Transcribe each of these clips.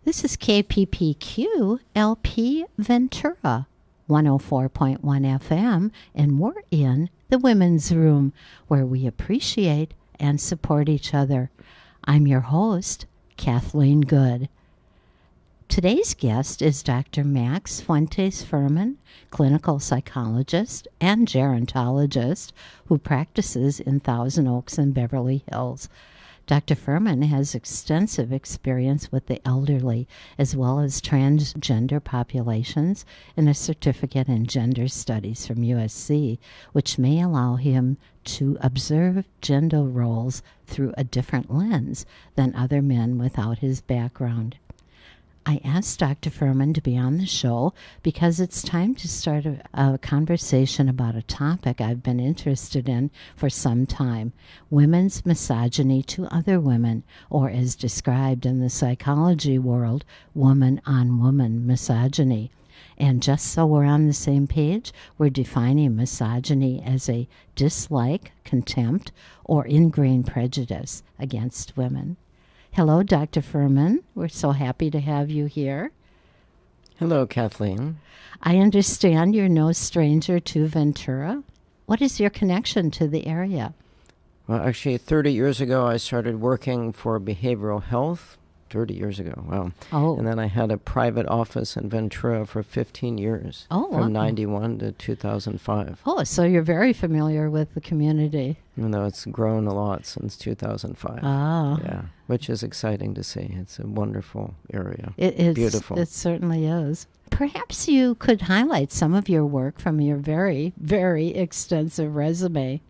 This is KPPQ-LP Ventura, 104.1 FM, and we're in the Women's Room, where we appreciate and support each other. I'm your host, Kathleen Good. Today's guest is Dr. Max Fuentes Fuhrmann, clinical psychologist and gerontologist who practices in Thousand Oaks and Beverly Hills. Dr. Fuhrmann has extensive experience with the elderly as well as transgender populations and a certificate in gender studies from USC, which may allow him to observe gender roles through a different lens than other men without his background. I asked Dr. Fuhrmann to be on the show because it's time to start a conversation about a topic I've been interested in for some time, women's misogyny to other women, or as described in the psychology world, woman-on-woman misogyny. And just so we're on the same page, we're defining misogyny as a dislike, contempt, or ingrained prejudice against women. Hello, Dr. Fuhrmann. We're so happy to have you here. Hello, Kathleen. I understand you're no stranger to Ventura. What is your connection to the area? Well, actually, 30 years ago, I started working for behavioral health. 30 years ago, wow. Oh. And then I had a private office in Ventura for 15 years, from 91 to 2005. Oh, so you're very familiar with the community. Even though it's grown a lot since 2005. Ah. Yeah, which is exciting to see. It's a wonderful area. It is. Beautiful. It certainly is. Perhaps you could highlight some of your work from your very, very extensive resume.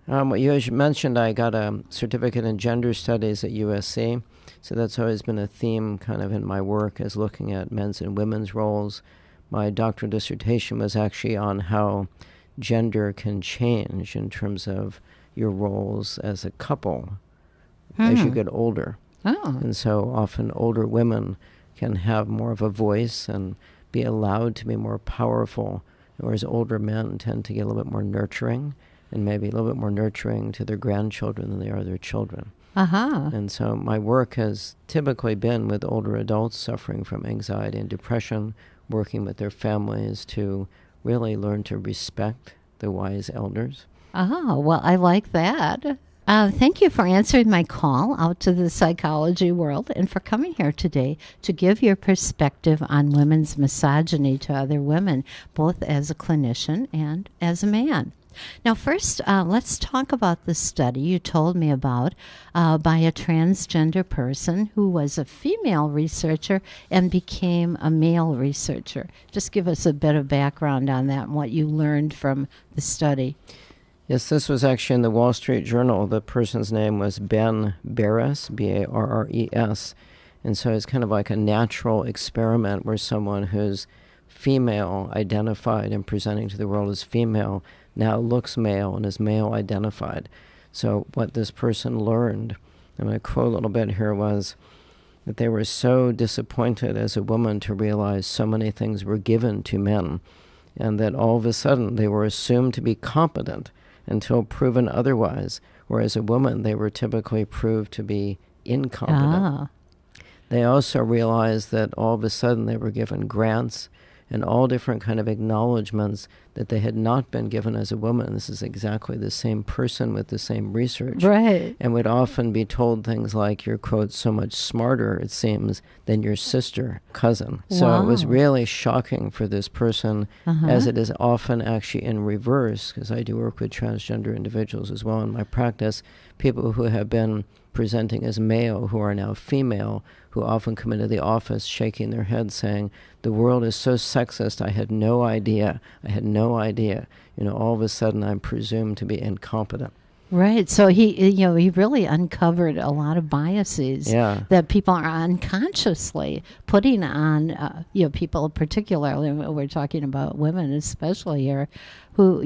Well, you mentioned I got a certificate in gender studies at USC. So that's always been a theme kind of in my work, is looking at men's and women's roles. My doctoral dissertation was actually on how gender can change in terms of your roles as a couple as you get older. Oh. And so often older women can have more of a voice and be allowed to be more powerful, whereas older men tend to get a little bit more nurturing, and maybe a little bit more nurturing to their grandchildren than they are their children. Uh-huh. And so my work has typically been with older adults suffering from anxiety and depression, working with their families to really learn to respect the wise elders. Oh, well, I like that. Thank you for answering my call out to the psychology world and for coming here today to give your perspective on women's misogyny to other women, both as a clinician and as a man. Now, first, let's talk about the study you told me about by a transgender person who was a female researcher and became a male researcher. Just give us a bit of background on that and what you learned from the study. Yes, this was actually in the Wall Street Journal. The person's name was Ben Barres, B-A-R-R-E-S. And so it's kind of like a natural experiment where someone who's female identified and presenting to the world as female now looks male and is male identified. So what this person learned, I'm going to quote a little bit here, was that they were so disappointed as a woman to realize so many things were given to men, and that all of a sudden they were assumed to be competent until proven otherwise, whereas a woman they were typically proved to be incompetent. They also realized that all of a sudden they were given grants and all different kind of acknowledgments that they had not been given as a woman. This is exactly the same person with the same research. Right. And would often be told things like, you're, quote, so much smarter, it seems, than your sister, cousin. Wow. So it was really shocking for this person, as it is often actually in reverse, because I do work with transgender individuals as well in my practice, people who have been presenting as male who are now female, who often come into the office shaking their heads saying, the world is so sexist, I had no idea. You know, all of a sudden I'm presumed to be incompetent. Right. So he really uncovered a lot of biases that people are unconsciously putting on, people particularly, we're talking about women especially here, who,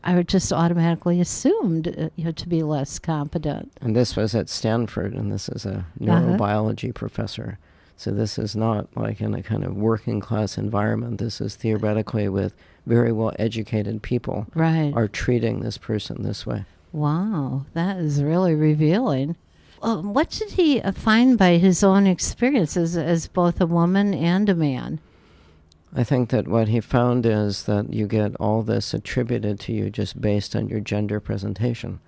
are just automatically assumed, to be less competent. And this was at Stanford, and this is a neurobiology professor. So this is not like in a kind of working class environment. This is theoretically with very well educated people are treating this person this way. Wow, that is really revealing. What did he find by his own experiences as both a woman and a man? I think that what he found is that you get all this attributed to you just based on your gender presentation.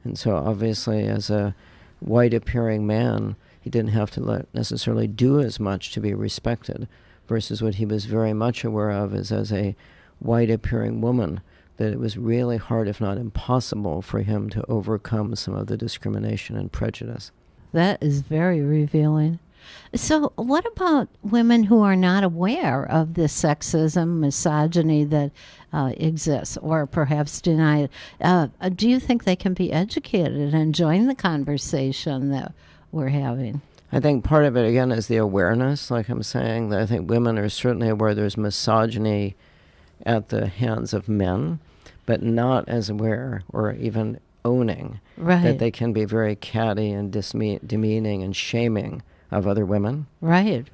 And so obviously as a white-appearing man, he didn't have to necessarily do as much to be respected, versus what he was very much aware of is as a white-appearing woman, that it was really hard, if not impossible, for him to overcome some of the discrimination and prejudice. That is very revealing. So what about women who are not aware of the sexism, misogyny that exists, or perhaps deny it? Do you think they can be educated and join the conversation that we're having? I think part of it, again, is the awareness, like I'm saying, that I think women are certainly aware there's misogyny at the hands of men, but not as aware or even owning that they can be very catty and demeaning and shaming of other women. Right.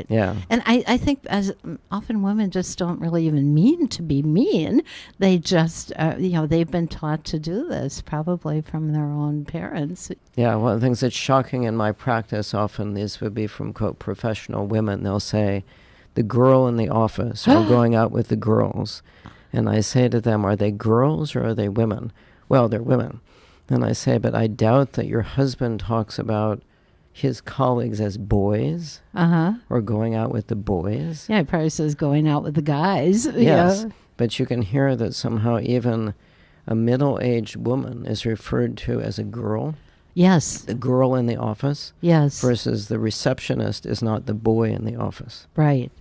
Yeah. And I think as often women just don't really even mean to be mean. They just, they've been taught to do this probably from their own parents. Yeah, one of the things that's shocking in my practice often, these would be from, quote, professional women. They'll say, the girl in the office, or going out with the girls. And I say to them, are they girls or are they women? Well, they're women. And I say, but I doubt that your husband talks about his colleagues as boys, or going out with the boys. Yeah, he probably says going out with the guys. Yes, but you can hear that somehow even a middle-aged woman is referred to as a girl. Yes. The girl in the office. Yes. Versus the receptionist is not the boy in the office. Right.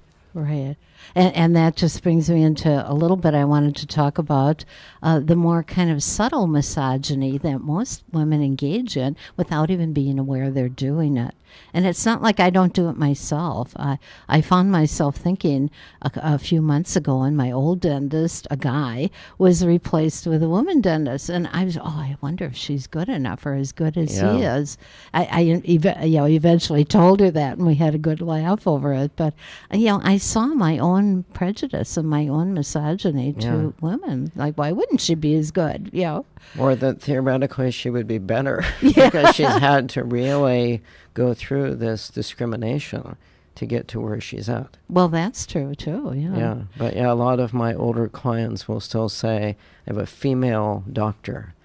And that just brings me into a little bit I wanted to talk about the more kind of subtle misogyny that most women engage in without even being aware they're doing it. And it's not like I don't do it myself. I found myself thinking a few months ago, and my old dentist, a guy, was replaced with a woman dentist. And I was, I wonder if she's good enough or as good as he is. I eventually told her that, and we had a good laugh over it. But, I saw my own prejudice and my own misogyny to women. Like, why wouldn't she be as good? Or that theoretically she would be better because she's had to really go through this discrimination to get to where she's at. Well, that's true too. Yeah, but a lot of my older clients will still say, I have a female doctor.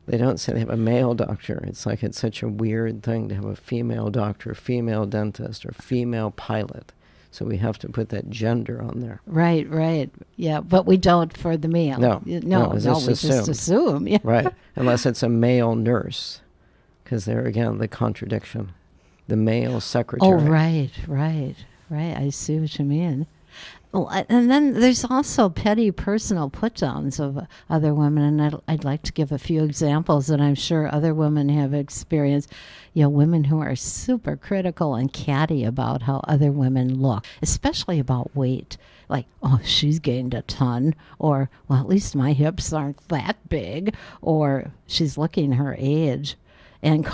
They don't say they have a male doctor. It's like it's such a weird thing to have a female doctor, female dentist, or female pilot. So we have to put that gender on there. Right. Yeah, but we don't for the male. No, we just assume. Yeah. Right, unless it's a male nurse, because there again, the contradiction. The male secretary. Oh, right. I see what you mean. Well, and then there's also petty personal put-downs of other women, and I'd like to give a few examples that I'm sure other women have experienced. Women who are super critical and catty about how other women look, especially about weight. Like, she's gained a ton, or, well, at least my hips aren't that big, or she's looking her age. And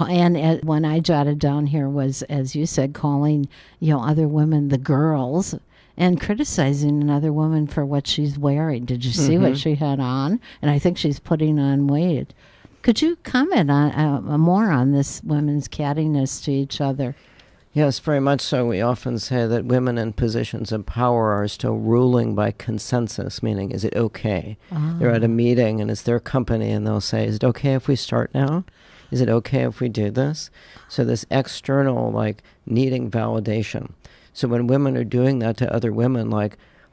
when I jotted down here was, as you said, calling, other women the girls, and criticizing another woman for what she's wearing. Did you see what she had on? And I think she's putting on weight. Could you comment on more on this women's cattiness to each other? Yes, very much so. We often say that women in positions of power are still ruling by consensus, meaning, is it okay? They're at a meeting and it's their company, and they'll say, is it okay if we start now? Is it okay if we do this? So this external, needing validation. So when women are doing that to other women,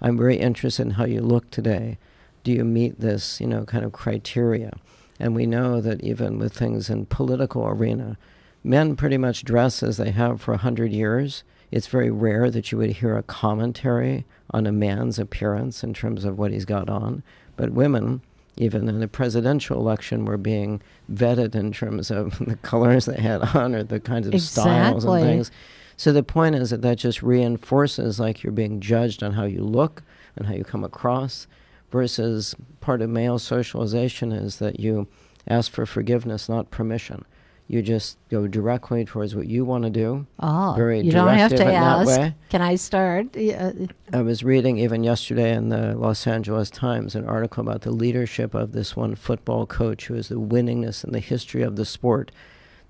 I'm very interested in how you look today. Do you meet this, kind of criteria? And we know that even with things in political arena, men pretty much dress as they have for 100 years. It's very rare that you would hear a commentary on a man's appearance in terms of what he's got on. But women, even in the presidential election, were being vetted in terms of the colors they had on or the kinds of styles and things. So the point is that just reinforces you're being judged on how you look and how you come across, versus part of male socialization is that you ask for forgiveness, not permission. You just go directly towards what you want to do. Very you don't have to ask. That way. Can I start? I was reading even yesterday in the Los Angeles Times an article about the leadership of this one football coach who is the winningest in the history of the sport.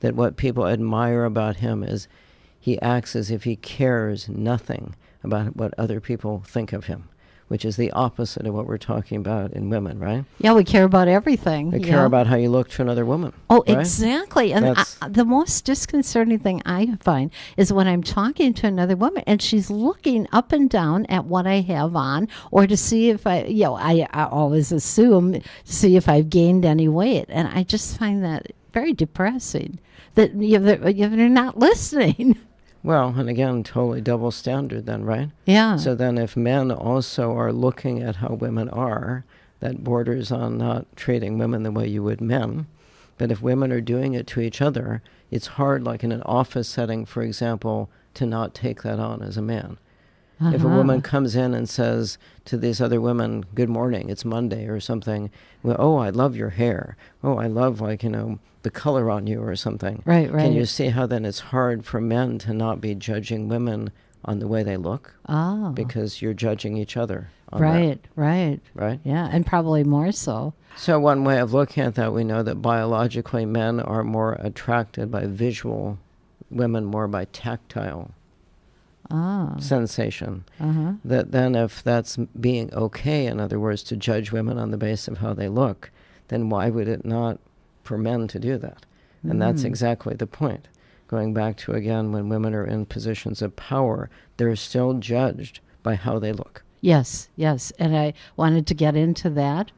that what people admire about him is he acts as if he cares nothing about what other people think of him, which is the opposite of what we're talking about in women, right? Yeah, we care about everything. We care about how you look to another woman. Oh, right? Exactly. And the most disconcerting thing I find is when I'm talking to another woman and she's looking up and down at what I have on, or to see if I always assume, to see if I've gained any weight. And I just find that very depressing, that they're not listening. Well, and again, totally double standard then, right? Yeah. So then if men also are looking at how women are, that borders on not treating women the way you would men. But if women are doing it to each other, it's hard, like in an office setting, for example, to not take that on as a man. If a woman comes in and says to these other women, good morning, it's Monday or something, well, oh, I love your hair. Oh, I love, the color on you or something. Right. Can you see how then it's hard for men to not be judging women on the way they look? Oh. Because you're judging each other on Right. Right? Yeah, and probably more so. So one way of looking at that, we know that biologically men are more attracted by visual, women more by tactile sensation. That then if that's being okay, in other words, to judge women on the basis of how they look, then why would it not for men to do that? And that's exactly the point. Going back to, again, when women are in positions of power, they're still judged by how they look. Yes. And I wanted to get into that.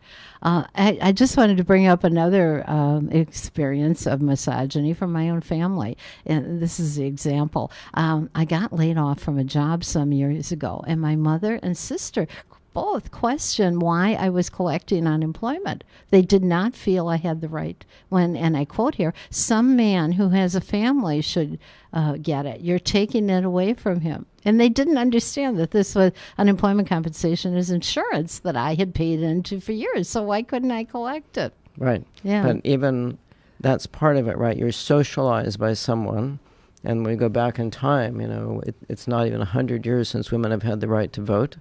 I just wanted to bring up another experience of misogyny from my own family. And this is the example. I got laid off from a job some years ago, and my mother and sister both questioned why I was collecting unemployment. They did not feel I had the right, and I quote here, some man who has a family should get it. You're taking it away from him. And they didn't understand that this was unemployment compensation is insurance that I had paid into for years. So why couldn't I collect it? Right. Yeah. But even that's part of it, right? You're socialized by someone. And when we go back in time, it's not even 100 years since women have had the right to vote.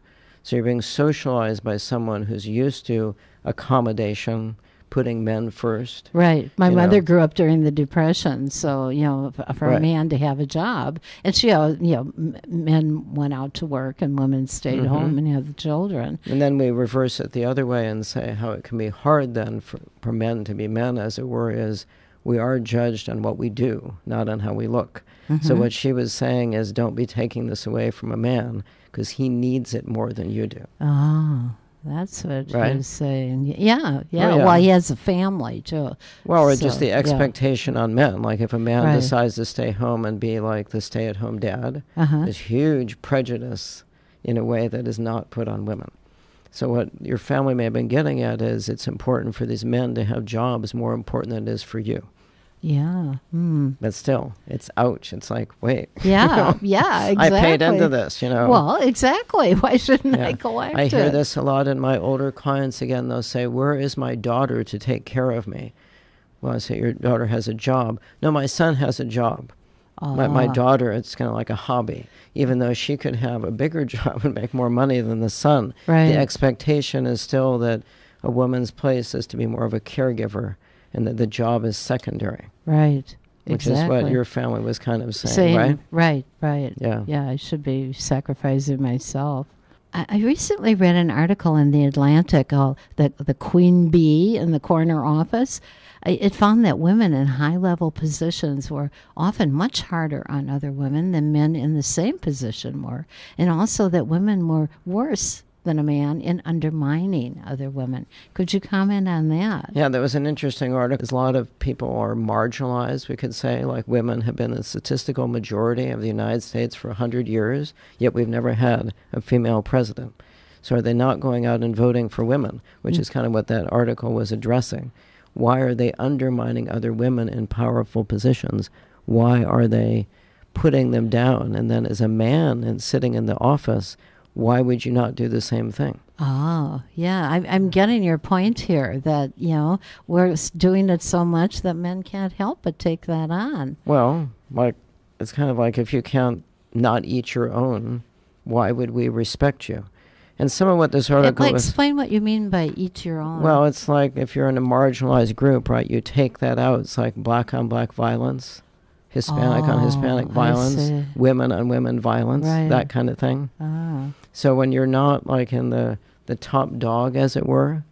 So you're being socialized by someone who's used to accommodation, putting men first. Right. My mother grew up during the Depression, so for a man to have a job, and she, men went out to work and women stayed home and had the children. And then we reverse it the other way and say how it can be hard then for men to be men, as it were, is we are judged on what we do, not on how we look. So what she was saying is, don't be taking this away from a man because he needs it more than you do. Oh. That's what she was saying. Yeah. Oh, yeah. Well, he has a family, too. Well, or just the expectation on men. Like if a man decides to stay home and be like the stay-at-home dad, there's huge prejudice in a way that is not put on women. So what your family may have been getting at is it's important for these men to have jobs more important than it is for you. Yeah. But still, it's ouch. It's like, wait. Yeah, yeah, exactly. I paid into this, Well, exactly. Why shouldn't I collect I hear it? this a lot in my older clients. Again, they'll say, where is my daughter to take care of me? Well, I say, your daughter has a job. No, my son has a job. My daughter, it's kind of like a hobby. Even though she could have a bigger job and make more money than the son, the expectation is still that a woman's place is to be more of a caregiver and that the job is secondary. Right. Which is what your family was kind of saying, right? Right. Yeah. Yeah, I should be sacrificing myself. I recently read an article in The Atlantic, the queen bee in the corner office. It found that women in high-level positions were often much harder on other women than men in the same position were, and also that women were worse than a man in undermining other women. Could you comment on that? Yeah, that was an interesting article. A lot of people are marginalized, we could say. Like women have been the statistical majority of the United States for 100 years, yet we've never had a female president. So are they not going out and voting for women, which is kind of what that article was addressing. Why are they undermining other women in powerful positions? Why are they putting them down? And then as a man and sitting in the office, why would you not do the same thing? Oh, yeah. I'm getting your point here that, we're doing it so much that men can't help but take that on. Well, it's kind of like if you can't not eat your own, why would we respect you? And some of what this article is... Explain what you mean by each your own. Well, it's like if you're in a marginalized group, right, you take that out. It's like black on black violence, Hispanic on Hispanic violence, women on women violence, that kind of thing. So when you're not like in the top dog, as it were,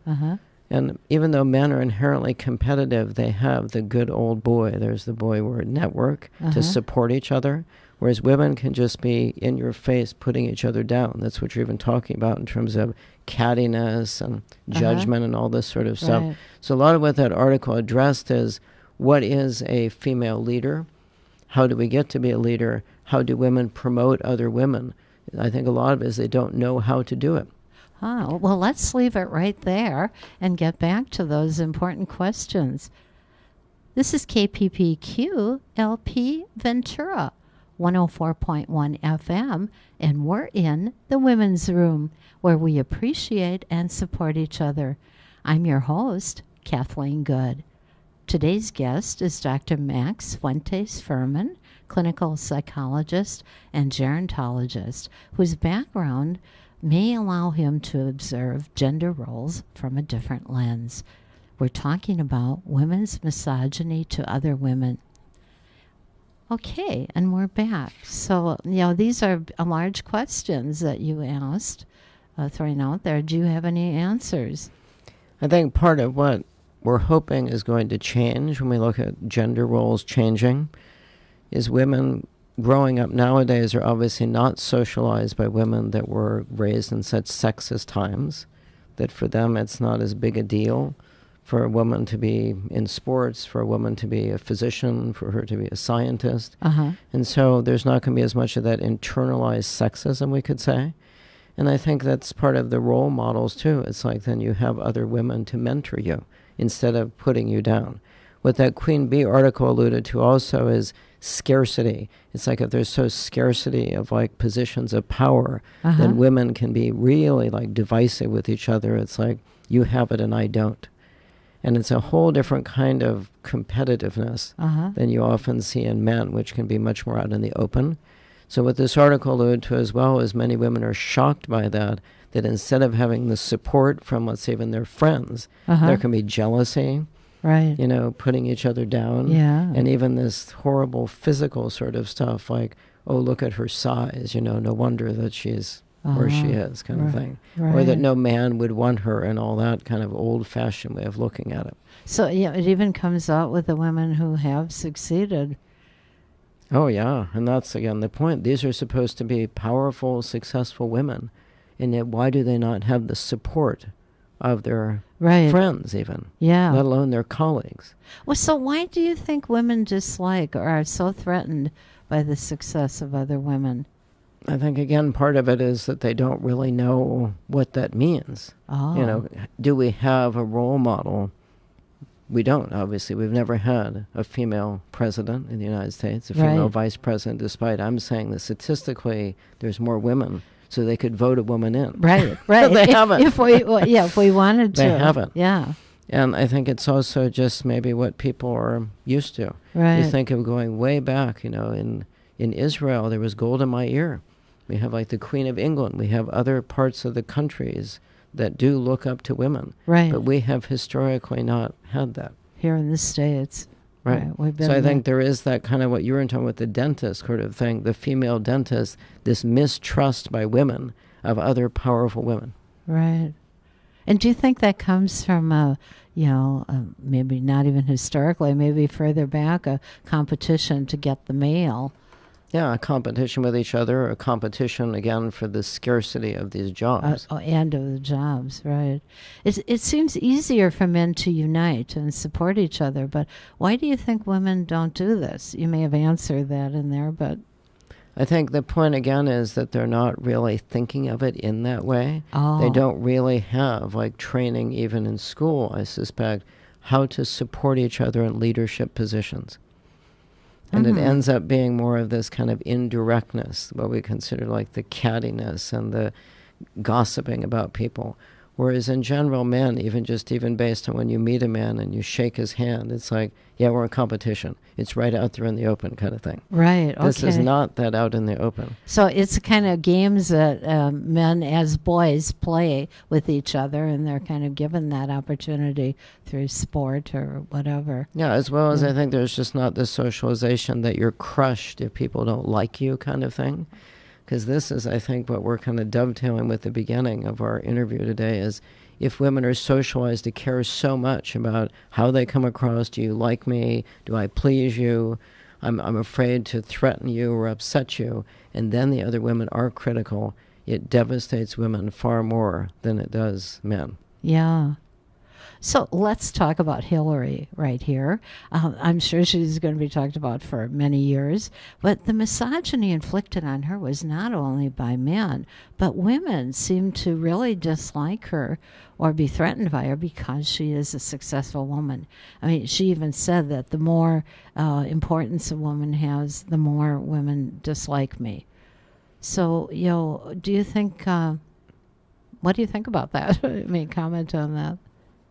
and even though men are inherently competitive, they have the good old boy, there's the boy word, network, to support each other. Whereas women can just be in your face putting each other down. That's what you're even talking about in terms of cattiness and judgment and all this sort of stuff. Right. So a lot of what that article addressed is, what is a female leader? How do we get to be a leader? How do women promote other women? I think a lot of it is they don't know how to do it. Well, let's leave it right there and get back to those important questions. This is KPPQ-LP Ventura, 104.1 FM, and we're in the Women's Room, where we appreciate and support each other. I'm your host, Kathleen Good. Today's guest is Dr. Max Fuentes Fuhrmann, clinical psychologist and gerontologist, whose background may allow him to observe gender roles from a different lens. We're talking about women's misogyny to other women. Okay, and we're back. So, these are large questions that you asked, throwing out there. Do you have any answers? I think part of what we're hoping is going to change when we look at gender roles changing is women growing up nowadays are obviously not socialized by women that were raised in such sexist times, that for them it's not as big a deal for a woman to be in sports, for a woman to be a physician, for her to be a scientist. And so there's not going to be as much of that internalized sexism, we could say. And I think that's part of the role models, too. It's like then you have other women to mentor you instead of putting you down. What that Queen Bee article alluded to also is scarcity. It's like if there's so scarcity of like positions of power, then women can be really like divisive with each other. It's like you have it and I don't. And it's a whole different kind of competitiveness than you often see in men, which can be much more out in the open. So what this article alluded to as well is many women are shocked by that instead of having the support from, let's say, even their friends, there can be jealousy, putting each other down, and even this horrible physical sort of stuff like, oh, look at her size, no wonder that she's where she is, kind of thing. Or that no man would want her, and all that kind of old-fashioned way of looking at it. So, it even comes out with the women who have succeeded. Oh, yeah. And that's, again, the point. These are supposed to be powerful, successful women. And yet, why do they not have the support of their friends, even? Let alone their colleagues. Well, so why do you think women dislike or are so threatened by the success of other women? I think, again, part of it is that they don't really know what that means. Do we have a role model? We don't, obviously. We've never had a female president in the United States, a female vice president, despite I'm saying that statistically there's more women, so they could vote a woman in. Right. They haven't. If we wanted to. They haven't. Yeah. And I think it's also just maybe what people are used to. Right. You think of going way back, in Israel, there was gold in my ear. We have like the Queen of England. We have other parts of the countries that do look up to women. Right. But we have historically not had that. Here in the States. Right. So I think there is that kind of what you were talking about, the dentist sort of thing, the female dentist, this mistrust by women of other powerful women. Right. And do you think that comes from, maybe not even historically, maybe further back, a competition to get the male? Yeah, a competition with each other, a competition, again, for the scarcity of these jobs. And of the jobs, right. It seems easier for men to unite and support each other, but why do you think women don't do this? You may have answered that in there, but... I think the point, again, is that they're not really thinking of it in that way. They don't really have, like, training even in school, I suspect, how to support each other in leadership positions. And it ends up being more of this kind of indirectness, what we consider like the cattiness and the gossiping about people. Whereas in general, men, even based on when you meet a man and you shake his hand, it's like, yeah, we're in competition. It's right out there in the open kind of thing. Right, okay. This is not that out in the open. So it's kind of games that men as boys play with each other, and they're kind of given that opportunity through sport or whatever. Yeah, as well as I think there's just not this socialization that you're crushed if people don't like you kind of thing. Because this is, I think, what we're kind of dovetailing with the beginning of our interview today is if women are socialized to care so much about how they come across, do you like me, do I please you, I'm afraid to threaten you or upset you, and then the other women are critical, it devastates women far more than it does men. Yeah. So let's talk about Hillary right here. I'm sure she's going to be talked about for many years, but the misogyny inflicted on her was not only by men, but women seem to really dislike her or be threatened by her because she is a successful woman. I mean, she even said that the more importance a woman has, the more women dislike me. So, do you think, what do you think about that? I mean, comment on that.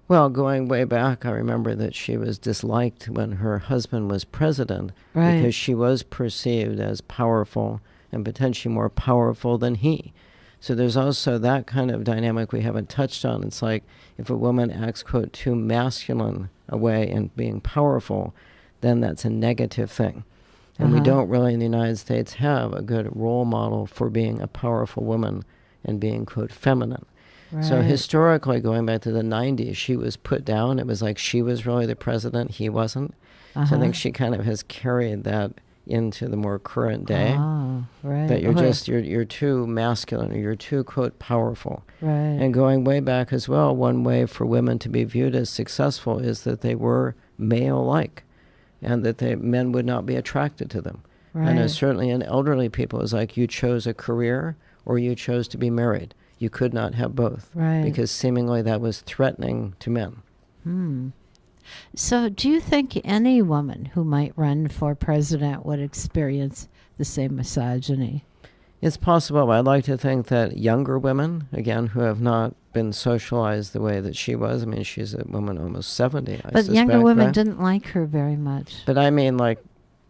Well, going way back, I remember that she was disliked when her husband was president because she was perceived as powerful and potentially more powerful than he. So there's also that kind of dynamic we haven't touched on. It's like if a woman acts, quote, too masculine a way in being powerful, then that's a negative thing. And we don't really in the United States have a good role model for being a powerful woman and being, quote, feminine. Right. So historically, going back to the 90s, she was put down. It was like she was really the president, he wasn't. So I think she kind of has carried that into the more current day. That you're too masculine or you're too, quote, powerful. Right. And going way back as well, one way for women to be viewed as successful is that they were male-like and that men would not be attracted to them. Right. And certainly in elderly people, it's like you chose a career or you chose to be married. You could not have both, because seemingly that was threatening to men. So do you think any woman who might run for president would experience the same misogyny? It's possible, but I'd like to think that younger women, again, who have not been socialized the way that she was, I mean, she's a woman almost 70, I suspect. But younger women didn't like her very much. But I mean, like,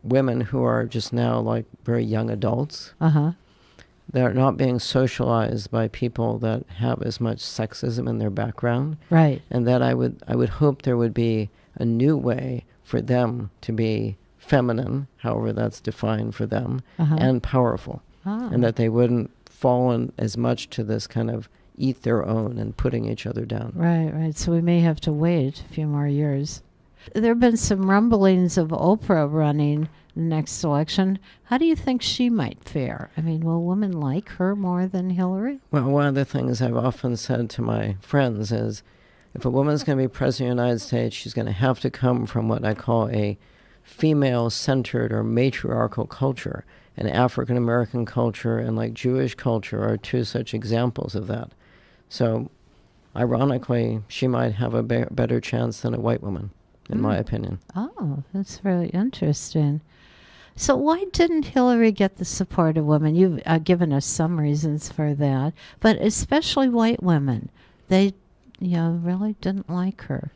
women who are just now, like, very young adults. They're not being socialized by people that have as much sexism in their background. Right. And that I would hope there would be a new way for them to be feminine, however that's defined for them, and powerful. And that they wouldn't fall in as much to this kind of eat their own and putting each other down. Right. So we may have to wait a few more years. There have been some rumblings of Oprah running the next election. How do you think she might fare? I mean, will women like her more than Hillary? Well, one of the things I've often said to my friends is if a woman's going to be president of the United States, she's going to have to come from what I call a female-centered or matriarchal culture. And African-American culture and like Jewish culture are two such examples of that. So, ironically, she might have a better chance than a white woman, in my opinion. Oh, that's really interesting. So why didn't Hillary get the support of women? You've given us some reasons for that, but especially white women. They, really didn't like her.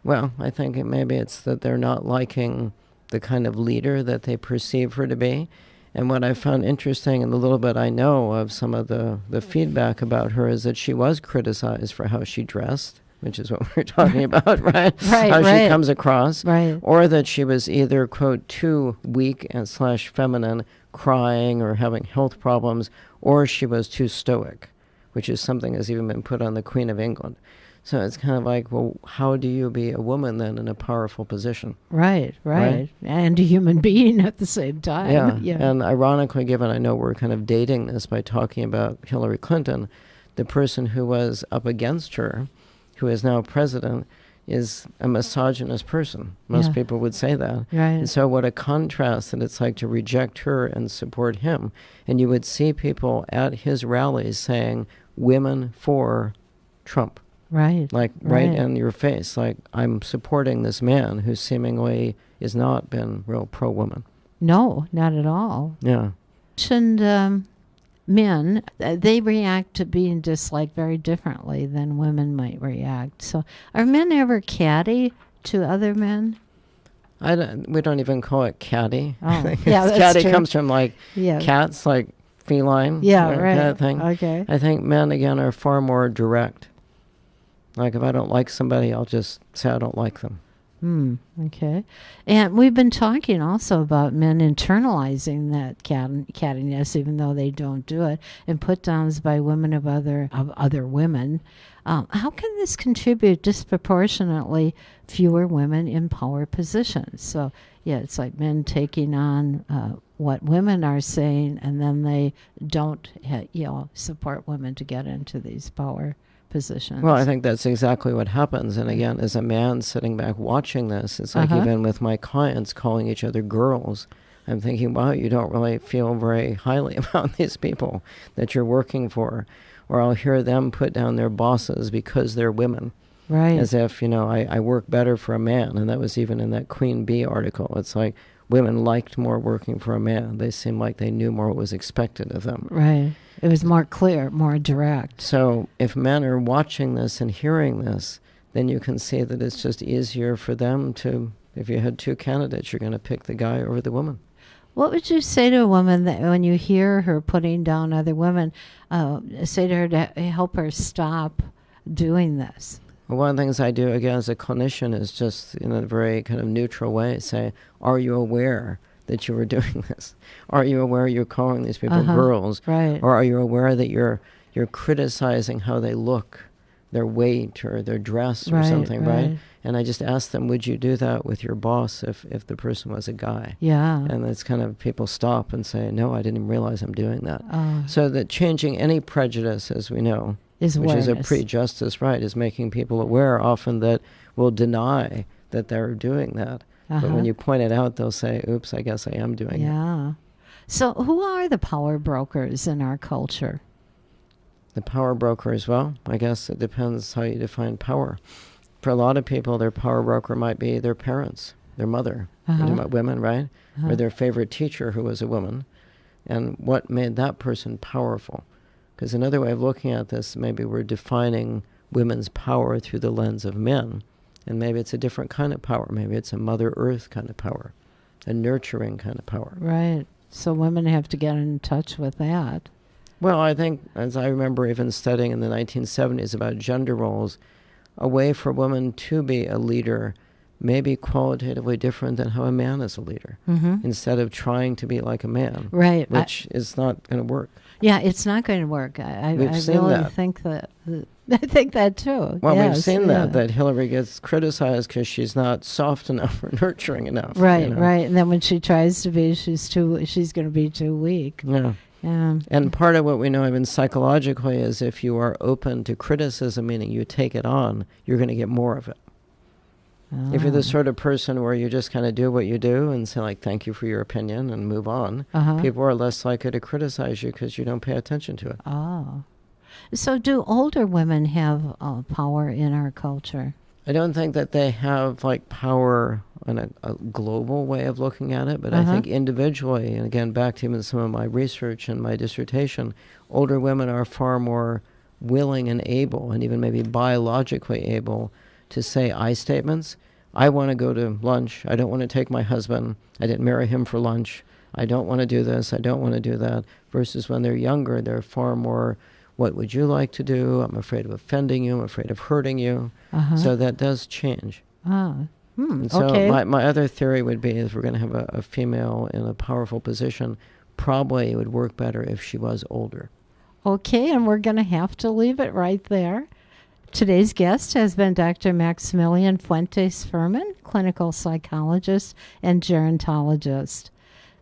Well, I think maybe it's that they're not liking the kind of leader that they perceive her to be. And what I found interesting in the little bit I know of some of the feedback about her is that she was criticized for how she dressed, which is what we're talking about, right? How she comes across. Right. Or that she was either, quote, too weak and / feminine, crying or having health problems, or she was too stoic, which is something that's even been put on the Queen of England. So it's kind of like, well, how do you be a woman then in a powerful position? Right. And a human being at the same time. Yeah. And ironically, given I know we're kind of dating this by talking about Hillary Clinton, the person who was up against her, who is now president, is a misogynist person. Most people would say that. Right. And so what a contrast that it's like to reject her and support him. And you would see people at his rallies saying, women for Trump. Right. Like right in your face, like I'm supporting this man who seemingly has not been real pro-woman. No, not at all. Yeah. You mentioned men, they react to being disliked very differently than women might react. So are men ever catty to other men? We don't even call it catty. Oh, yeah, that's catty true. comes from like cats, like feline, right. kind of thing. Okay. I think men, again, are far more direct. Like if I don't like somebody, I'll just say I don't like them. Okay. And we've been talking also about men internalizing that cattiness, even though they don't do it, and put downs by women of other women. How can this contribute disproportionately fewer women in power positions? So, yeah, it's like men taking on what women are saying, and then they don't, support women to get into these power positions. Well, I think that's exactly what happens. And again, as a man sitting back watching this, it's like even with my clients calling each other girls, I'm thinking, wow, you don't really feel very highly about these people that you're working for. Or I'll hear them put down their bosses because they're women. Right. As if, I work better for a man. And that was even in that Queen Bee article. It's like women liked more working for a man. They seemed like they knew more what was expected of them. Right. It was more clear, more direct. So if men are watching this and hearing this, then you can see that it's just easier for them to, if you had two candidates, you're going to pick the guy over the woman. What would you say to a woman that when you hear her putting down other women, say to her to help her stop doing this? Well, one of the things I do, again, as a clinician is just in a very kind of neutral way, say, are you aware that you were doing this? Are you aware you're calling these people girls? Right. Or are you aware that you're criticizing how they look, their weight or their dress or something, right? And I just ask them, would you do that with your boss if the person was a guy? Yeah. And it's kind of people stop and say, no, I didn't even realize I'm doing that. So that changing any prejudice, as we know, which is a prejudice, right, is making people aware often that will deny that they're doing that. But when you point it out, they'll say, oops, I guess I am doing it. Yeah. So who are the power brokers in our culture? The power brokers, well, I guess it depends how you define power. For a lot of people, their power broker might be their parents, their mother, women, right? Or their favorite teacher who was a woman. And what made that person powerful? Because another way of looking at this, maybe we're defining women's power through the lens of men. And maybe it's a different kind of power. Maybe it's a Mother Earth kind of power, a nurturing kind of power. Right. So women have to get in touch with that. Well, I think, as I remember even studying in the 1970s about gender roles, a way for women to be a leader may be qualitatively different than how a man is a leader, instead of trying to be like a man, right? Which is not going to work. Yeah, it's not going to work. I really think that. I think that too. Well, we've seen that Hillary gets criticized because she's not soft enough or nurturing enough. Right, right. And then when she tries to be, she's going to be too weak. Yeah. And part of what we know even psychologically is if you are open to criticism, meaning you take it on, you're going to get more of it. If you're the sort of person where you just kind of do what you do and say, like, thank you for your opinion and move on, people are less likely to criticize you because you don't pay attention to it. Oh. So do older women have power in our culture? I don't think that they have, like, power on a global way of looking at it, but I think individually, and again, back to even some of my research and my dissertation, older women are far more willing and able, and even maybe biologically able, to say I statements. I want to go to lunch. I don't want to take my husband. I didn't marry him for lunch. I don't want to do this. I don't want to do that. Versus when they're younger, they're far more, what would you like to do? I'm afraid of offending you. I'm afraid of hurting you. So that does change. And so my other theory would be if we're going to have a female in a powerful position, probably it would work better if she was older. Okay, and we're going to have to leave it right there. Today's guest has been Dr. Maximilian Fuentes Fuhrmann, clinical psychologist and gerontologist.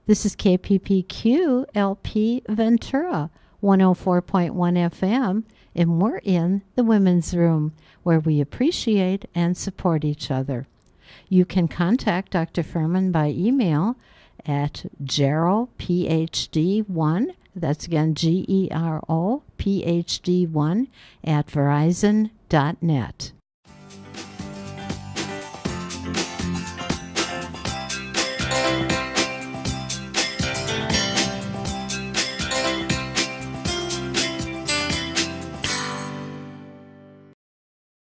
This is KPPQ-LP Ventura, 104.1 FM, and we're in the Women's Room, where we appreciate and support each other. You can contact Dr. Fuhrmann by email at gerophd1, that's again GERO, PhD1 at verizon.net.